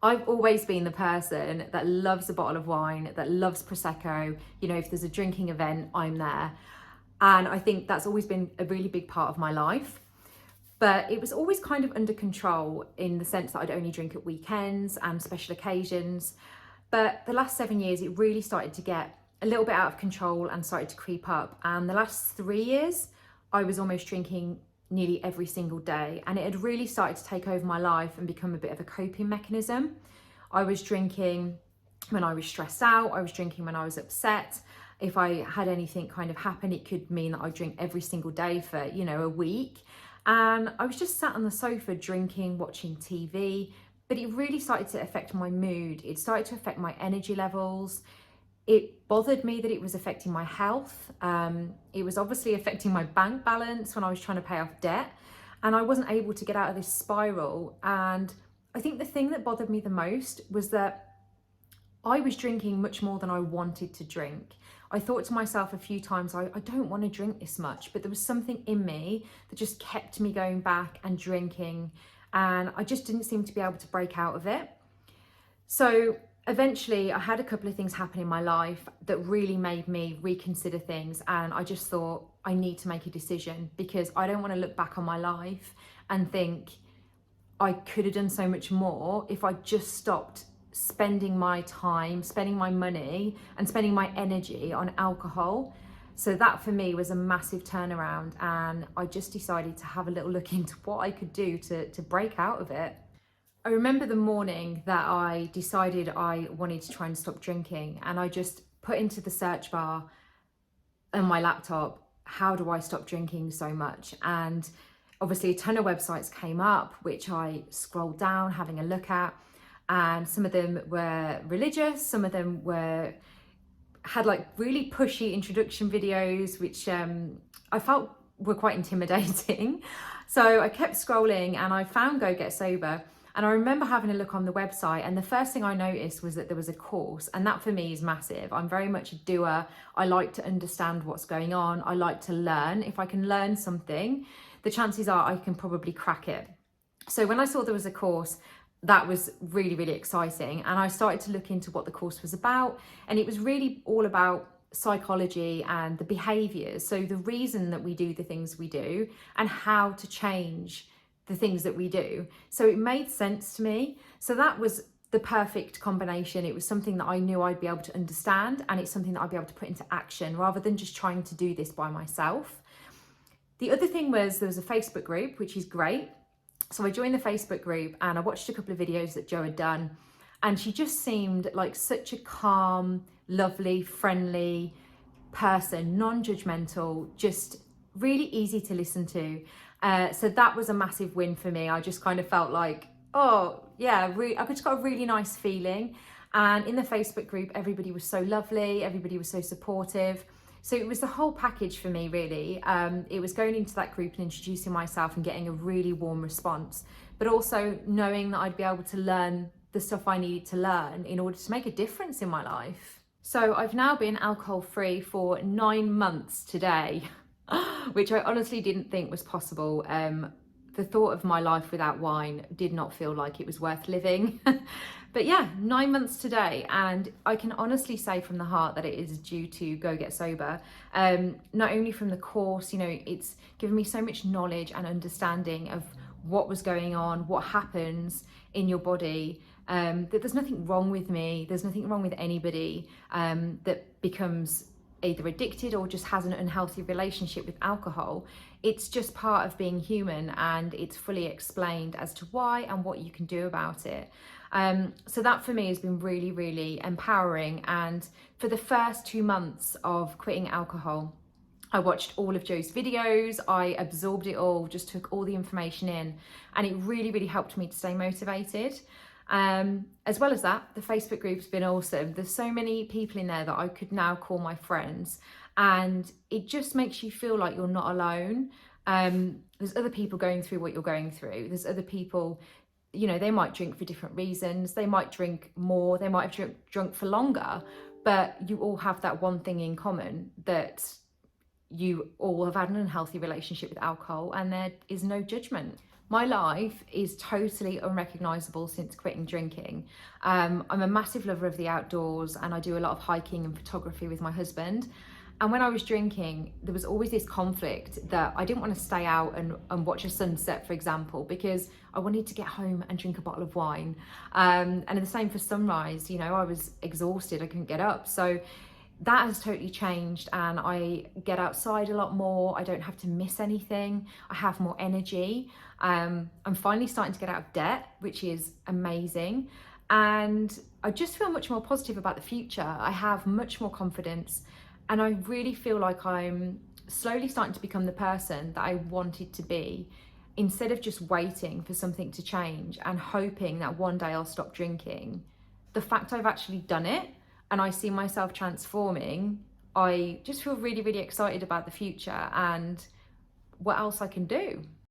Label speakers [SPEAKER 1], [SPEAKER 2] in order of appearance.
[SPEAKER 1] I've always been the person that loves a bottle of wine, that loves Prosecco. You know, if there's a drinking event, I'm there. And I think that's always been a really big part of my life. But it was always kind of under control in the sense that I'd only drink at weekends and special occasions. But the last 7 years, it really started to get a little bit out of control and started to creep up. And the last 3 years, I was almost drinking nearly every single day. And it had really started to take over my life and become a bit of a coping mechanism. I was drinking when I was stressed out. I was drinking when I was upset. If I had anything kind of happen, it could mean that I drink every single day for, a week. And I was just sat on the sofa drinking, watching TV, but it really started to affect my mood. It started to affect my energy levels. It bothered me that it was affecting my health. It was obviously affecting my bank balance when I was trying to pay off debt, and I wasn't able to get out of this spiral. And I think the thing that bothered me the most was that I was drinking much more than I wanted to drink. I thought to myself a few times, I don't want to drink this much, but there was something in me that just kept me going back and drinking, and I just didn't seem to be able to break out of it. So eventually I had a couple of things happen in my life that really made me reconsider things, and I just thought I need to make a decision, because I don't want to look back on my life and think I could have done so much more if I just stopped spending my time, spending my money and spending my energy on alcohol. So that for me was a massive turnaround, and I just decided to have a little look into what I could do to break out of it. I remember the morning that I decided I wanted to try and stop drinking, and I just put into the search bar on my laptop, how do I stop drinking so much? And obviously a ton of websites came up, which I scrolled down having a look at. And some of them were religious, some of them had like really pushy introduction videos, which I felt were quite intimidating. So I kept scrolling and I found Go Get Sober. And I remember having a look on the website, and the first thing I noticed was that there was a course, and that for me is massive. I'm very much a doer. I like to understand what's going on. I like to learn. If I can learn something, the chances are I can probably crack it. So when I saw there was a course, that was really, really exciting. And I started to look into what the course was about. And it was really all about psychology and the behaviors. So the reason that we do the things we do and how to change the things that we do. So it made sense to me. So that was the perfect combination. It was something that I knew I'd be able to understand, and it's something that I'd be able to put into action rather than just trying to do this by myself. The other thing was there was a Facebook group, which is great. So I joined the Facebook group and I watched a couple of videos that Jo had done, and she just seemed like such a calm, lovely, friendly person, non-judgmental, just really easy to listen to. So that was a massive win for me. I just kind of felt like, oh yeah, I just got a really nice feeling. And in the Facebook group, everybody was so lovely, everybody was so supportive. So it was the whole package for me, really. It was going into that group and introducing myself and getting a really warm response, but also knowing that I'd be able to learn the stuff I needed to learn in order to make a difference in my life. So I've now been alcohol-free for 9 months today, which I honestly didn't think was possible. The thought of my life without wine did not feel like it was worth living. But yeah, 9 months today, and I can honestly say from the heart that it is due to Go Get Sober. Not only from the course, it's given me so much knowledge and understanding of what was going on, what happens in your body, that there's nothing wrong with me, there's nothing wrong with anybody that becomes either addicted or just has an unhealthy relationship with alcohol. It's just part of being human, and it's fully explained as to why and what you can do about it. So that for me has been really, really empowering. And for the first 2 months of quitting alcohol, I watched all of Jo's videos, I absorbed it all, just took all the information in, and it really, really helped me to stay motivated. As well as that, the Facebook group's been awesome. There's so many people in there that I could now call my friends, and it just makes you feel like you're not alone. There's other people going through what you're going through. There's other people, they might drink for different reasons. They might drink more, they might have drunk for longer, but you all have that one thing in common, that you all have had an unhealthy relationship with alcohol, and there is no judgment. My life is totally unrecognisable since quitting drinking. I'm a massive lover of the outdoors and I do a lot of hiking and photography with my husband. And when I was drinking, there was always this conflict that I didn't want to stay out and watch a sunset, for example, because I wanted to get home and drink a bottle of wine. And the same for sunrise, you know, I was exhausted, I couldn't get up. So that has totally changed and I get outside a lot more. I don't have to miss anything. I have more energy. I'm finally starting to get out of debt, which is amazing. And I just feel much more positive about the future. I have much more confidence and I really feel like I'm slowly starting to become the person that I wanted to be, instead of just waiting for something to change and hoping that one day I'll stop drinking. The fact I've actually done it and I see myself transforming, I just feel really, really excited about the future and what else I can do.